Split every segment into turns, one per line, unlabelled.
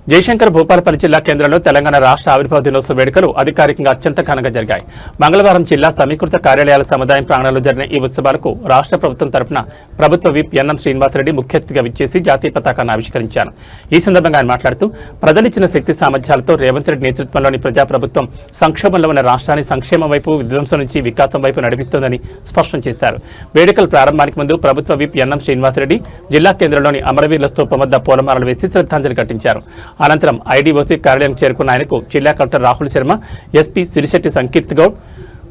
జయశంకర్ భూపాలపల్లి జిల్లా కేంద్రంలో తెలంగాణ రాష్ట్ర ఆవిర్భావ దినోత్సవ వేడుకలు అధికారికంగా అత్యంత ఘనంగా జరిగాయి. మంగళవారం జిల్లా సమీకృత కార్యాలయాల సముదాయం ప్రాంగణంలో జరిగిన ఈ ఉత్సవాలకు రాష్ట్ర ప్రభుత్వం తరపున ప్రభుత్వ విప్ ఎన్ఎం శ్రీనివాసరెడ్డి ముఖ్య అతిథిగా విచ్చేసి జాతీయ పతాకాన్ని ఆవిష్కరించారు. ఈ సందర్భంగా ఆయన మాట్లాడుతూ ప్రజలిచ్చిన శక్తి సామర్థ్యాలతో రేవంత్ రెడ్డి నేతృత్వంలోని ప్రజాప్రభుత్వం సంక్షోభంలో ఉన్న రాష్ట్రాన్ని సంక్షేమం వైపు, విధ్వంసం నుంచి వికాసం వైపు నడిపిస్తోందని స్పష్టం చేశారు. వేడుకల ప్రారంభానికి ముందు ప్రభుత్వ విప్ ఎన్ఎం శ్రీనివాసరెడ్డి జిల్లా కేంద్రంలోని అమరవీరుల స్తూపం వద్ద పూలమాలలు వేసి శ్రద్ధాంజలి ఘటించారు. అనంతరం ఐడీఓసీ కార్యాలయం చేరుకున్న ఆయనకు జిల్లా కలెక్టర్ రాహుల్ శర్మ, ఎస్పీ సిరిశెట్టి సంకీర్త్ గౌడ్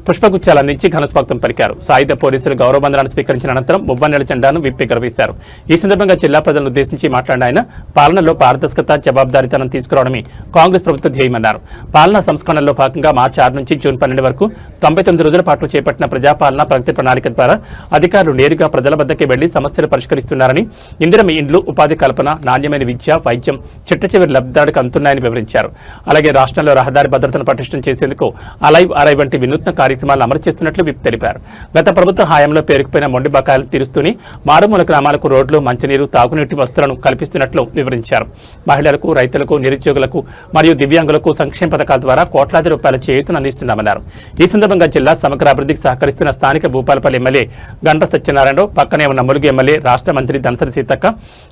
పుష్పగుచ్చాలు అందించి ఘనస్వాగతం పలికారు. సాయుధ పోలీసులు గౌరవవందనాన్ని స్వీకరించిన అనంతరం మువ్వన్నెల జెండాను విప్పి ఎగురవేశారు. ఈ సందర్భంగా జిల్లా ప్రజలను ఉద్దేశించి మాట్లాడిన ఆయన పాలనలో పారదర్శకత, జవాబుదారీతనం తీసుకురావడమే కాంగ్రెస్ ప్రభుత్వ ధ్యేయమన్నారు. పాలనా సంస్కరణలో భాగంగా మార్చి 6 నుంచి జూన్ 12 వరకు 99 రోజుల పాటు చేపట్టిన ప్రజాపాలన ప్రగతి ప్రణాళిక ద్వారా అధికారులు నేరుగా ప్రజల వద్దకే వెళ్లి సమస్యలు పరిష్కరిస్తున్నారని, ఇందిరమ్మ ఇండ్లు, ఉపాధి కల్పన, నాణ్యమైన విద్య, వైద్యం చిట్టచివరి లబ్ధిదారులకు అందుతున్నాయని వివరించారు. అలాగే రాష్ట్రంలో రహదారి భద్రతను పటిష్టం చేసేందుకు అలైవ్ అరైవ్ వంటి వినూత్న కార్యక్రమాలను అమలు చేస్తున్నట్లు విప్ తెలిపారు. గత ప్రభుత్వ హయాంలో పేరుకుపోయిన మొండి బకాయిలు తీరుస్తూనే మారుమూల గ్రామాలకు రోడ్లు, మంచినీరు, తాగునీటి వసతులను కల్పిస్తున్నట్లు వివరించారు. మహిళలకు, రైతులకు, నిరుద్యోగులకు మరియు దివ్యాంగులకు సంక్షేమ పథకాల ద్వారా కోట్లాది రూపాయల చేయూతను అందిస్తున్నామన్నారు. ఈ సందర్భంగా జిల్లా సమగ్ర అభివృద్ధికి సహకరిస్తున్న స్థానిక భూపాలపల్లి ఎమ్మెల్యే గండ్ర సత్యనారాయణరావు, పక్కనే ఉన్న ములుగు ఎమ్మెల్యే, రాష్ట్ర మంత్రి ధనసరి సీతక్క,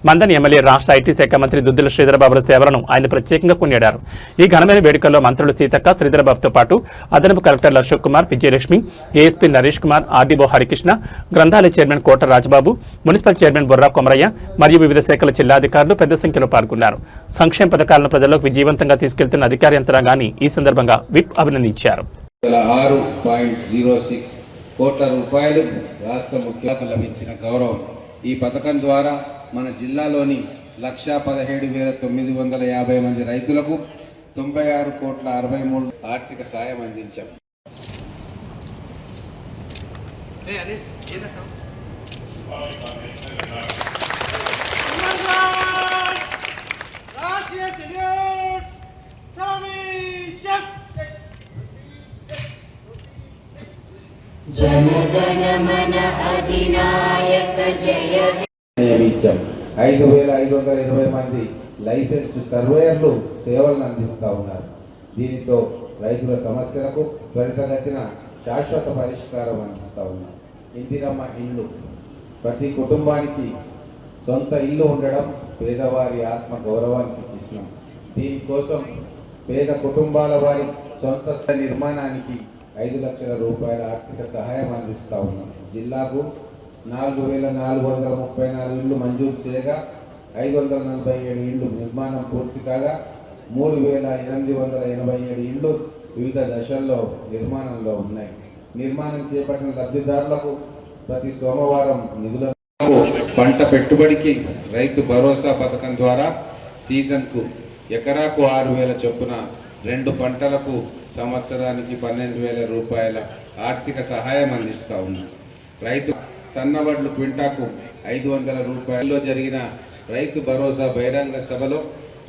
మందని ఎమ్మెల్యే, రాష్ట్ర ఐటీ శాఖ మంత్రి దుద్దుల శ్రీధరబాబుల సేవలను ఆయన ప్రత్యేకంగా కొనియాడారు. ఈ ఘనమైన వేడుకల్లో మంత్రులు సీతక్క, శ్రీధరబాబుతో పాటు అదనపు కలెక్టర్లు అశోక్ కుమార్, విజయలక్ష్మి, ఏఎస్పీ నరేష్ కుమార్, ఆర్డీఓ హరికృష్ణ, గ్రంథాలయ చైర్మన్ కోట రాజబాబు, మున్సిపల్ చైర్మన్ బొర్రా కొమరయ్య మరియు వివిధ శాఖల జిల్లాధికారులు పెద్ద సంఖ్యలో పాల్గొన్నారు. సంక్షేమ పథకాలను ప్రజల్లోకి విజయవంతంగా తీసుకెళ్తున్న అధికార యంత్రాంగాన్ని ఈ సందర్భంగా విప్ అభినందించారు.
6.06 కోట్ల రూపాయలు రాష్ట్ర ముఖ్యకు లభించిన గౌరవం. ఈ పథకం ద్వారా మన జిల్లాలోని 1,17,950 మంది రైతులకు 96,63 ఆర్థిక సాయం అందించాం.
జనగణమన అధినాయక జయ.
5,520 మంది లైసెన్స్డ్ సర్వేయర్లు సేవలను అందిస్తూ ఉన్నారు. దీనితో రైతుల సమస్యలకు త్వరితగతిన శాశ్వత పరిష్కారం అందిస్తూ ఉన్నారు. ఇందిరమ్మ ఇల్లు, ప్రతి కుటుంబానికి సొంత ఇల్లు ఉండడం పేదవారి ఆత్మ గౌరవానికి చిహ్నం. దీనికోసం పేద కుటుంబాల వారి సొంత నిర్మాణానికి 5 లక్షల రూపాయల ఆర్థిక సహాయం అందిస్తూ ఉన్నాం. జిల్లాకు 4,434 ఇళ్లు మంజూరు చేయగా 547 ఇళ్లు నిర్మాణం పూర్తి కాగా 3,887 ఇళ్లు వివిధ దశల్లో నిర్మాణంలో ఉన్నాయి. నిర్మాణం చేపట్టిన లబ్ధిదారులకు ప్రతి సోమవారం నిధులను పంట పెట్టుబడికి రైతు భరోసా పథకం ద్వారా సీజన్కు ఎకరాకు 6,000 చొప్పున 2 పంటలకు సంవత్సరానికి 12,000 రూపాయల ఆర్థిక సహాయం అందిస్తూ ఉన్నారు. రైతు సన్నవడ్లు క్వింటాకు 500 రూపాయల్లో జరిగిన రైతు భరోసా బహిరంగ సభలో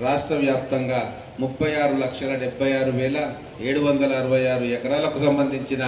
రాష్ట్ర వ్యాప్తంగా 36,76,766 ఎకరాలకు సంబంధించిన